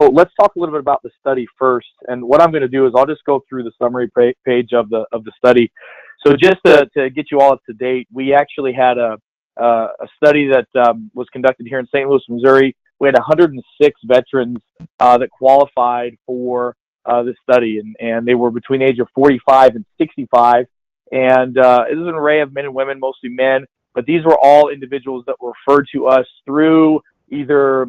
So let's talk a little bit about the study first. And what I'm going to do is I'll just go through the summary page of the study. So just to get you all up to date, we actually had a study that was conducted here in St. Louis, Missouri. We had 106 veterans that qualified for this study, and they were between the age of 45 and 65. And it was an array of men and women, mostly men, but these were all individuals that were referred to us through either,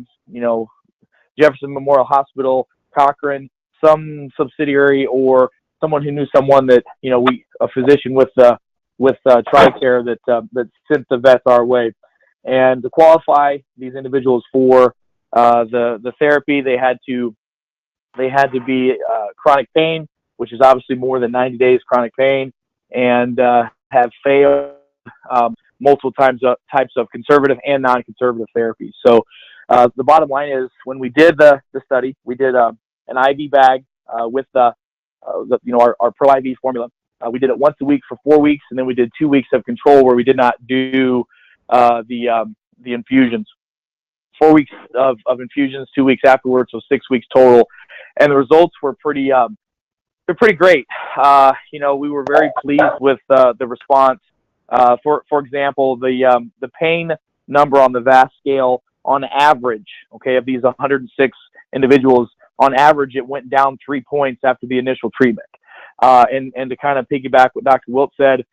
Jefferson Memorial Hospital, Cochrane, some subsidiary, or someone who knew someone that, a physician with TRICARE that sent the vets our way. And to qualify these individuals for the therapy, they had to be chronic pain, which is obviously more than 90 days chronic pain, and have failed multiple types of conservative and non-conservative therapies. So the bottom line is, when we did the study, we did an IV bag with our Pro IV formula. We did it once a week for 4 weeks, and then we did 2 weeks of control where we did not do the infusions. 4 weeks of infusions, 2 weeks afterwards, so 6 weeks total. And the results were they're pretty great. We were very pleased with the response. For example, the pain number on the VAS scale, on average, of these 106 individuals, on average, it went down 3 points after the initial treatment. And to kind of piggyback what Dr. Wilt said,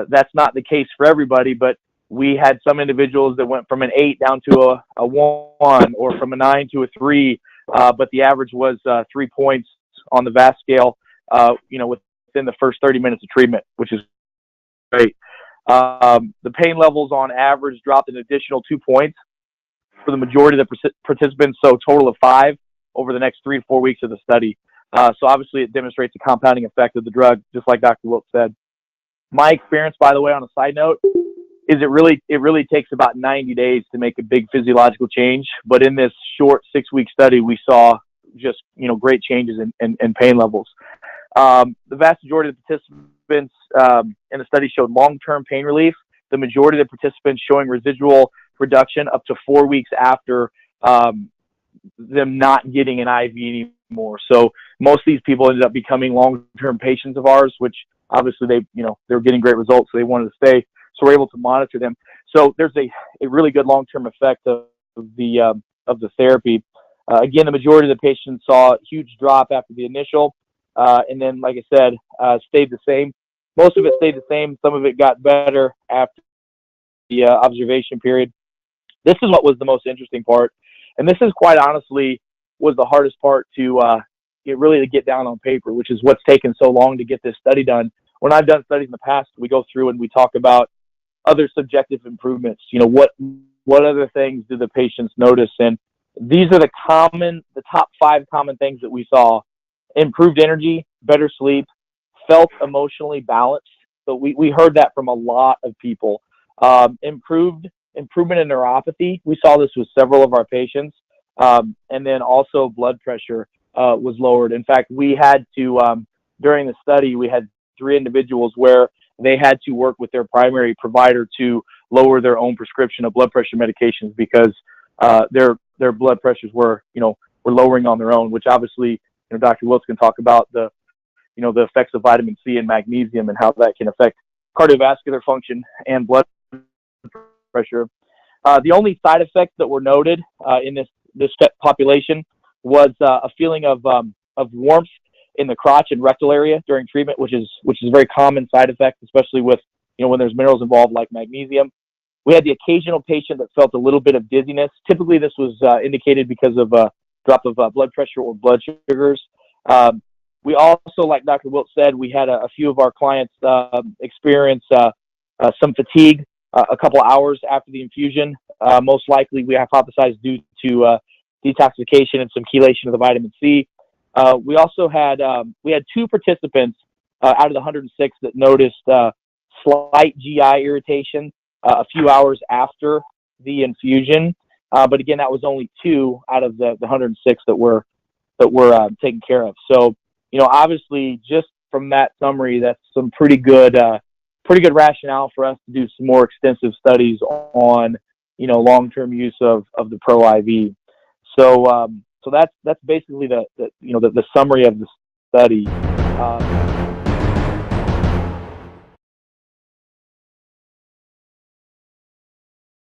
that's not the case for everybody, but we had some individuals that went from an 8 down to a 1, or from a 9 to a 3, but the average was 3 points on the VAS scale, within the first 30 minutes of treatment, which is great. The pain levels on average dropped an additional 2 points for the majority of the participants, so a total of 5 over the next 3 to 4 weeks of the study. So obviously it demonstrates the compounding effect of the drug, just like Dr. Wilt said. My experience, by the way, on a side note, is it really takes about 90 days to make a big physiological change. But in this short 6-week study, we saw just, great changes in pain levels. The vast majority of the participants in the study showed long-term pain relief. The majority of the participants showing residual reduction up to 4 weeks after them not getting an IV anymore. So most of these people ended up becoming long-term patients of ours, which obviously they were getting great results, so they wanted to stay. So we're able to monitor them. So there's a really good long-term effect of the therapy. Again, the majority of the patients saw a huge drop after the initial, and then, like I said, stayed the same. Most of it stayed the same. Some of it got better after the observation period. This is what was the most interesting part, and this is quite honestly was the hardest part to get down on paper, which is what's taken so long to get this study done. When I've done studies in the past, we go through and we talk about other subjective improvements. What other things do the patients notice? And these are the top 5 common things that we saw: improved energy, better sleep, felt emotionally balanced. So we heard that from a lot of people. Improvement in neuropathy. We saw this with several of our patients. And then also blood pressure was lowered. In fact, we had to, during the study, we had 3 individuals where they had to work with their primary provider to lower their own prescription of blood pressure medications because their blood pressures were lowering on their own, which obviously, Dr. Wiltz can talk about the effects of vitamin C and magnesium and how that can affect cardiovascular function and blood pressure. The only side effects that were noted in this population was a feeling of warmth in the crotch and rectal area during treatment, which is a very common side effect, especially with when there's minerals involved like magnesium. We had the occasional patient that felt a little bit of dizziness. Typically, this was indicated because of a drop of blood pressure or blood sugars. We also, like Dr. Wilt said, we had a few of our clients experience some fatigue a couple hours after the infusion. Most likely, we hypothesized due to detoxification and some chelation of the vitamin C. We also had 2 participants out of the 106 that noticed slight GI irritation a few hours after the infusion. But again, that was only 2 out of the 106 that were taken care of. So, obviously, just from that summary, that's some pretty good rationale for us to do some more extensive studies on, long-term use of the Pro IV. So So that's basically the summary of the study.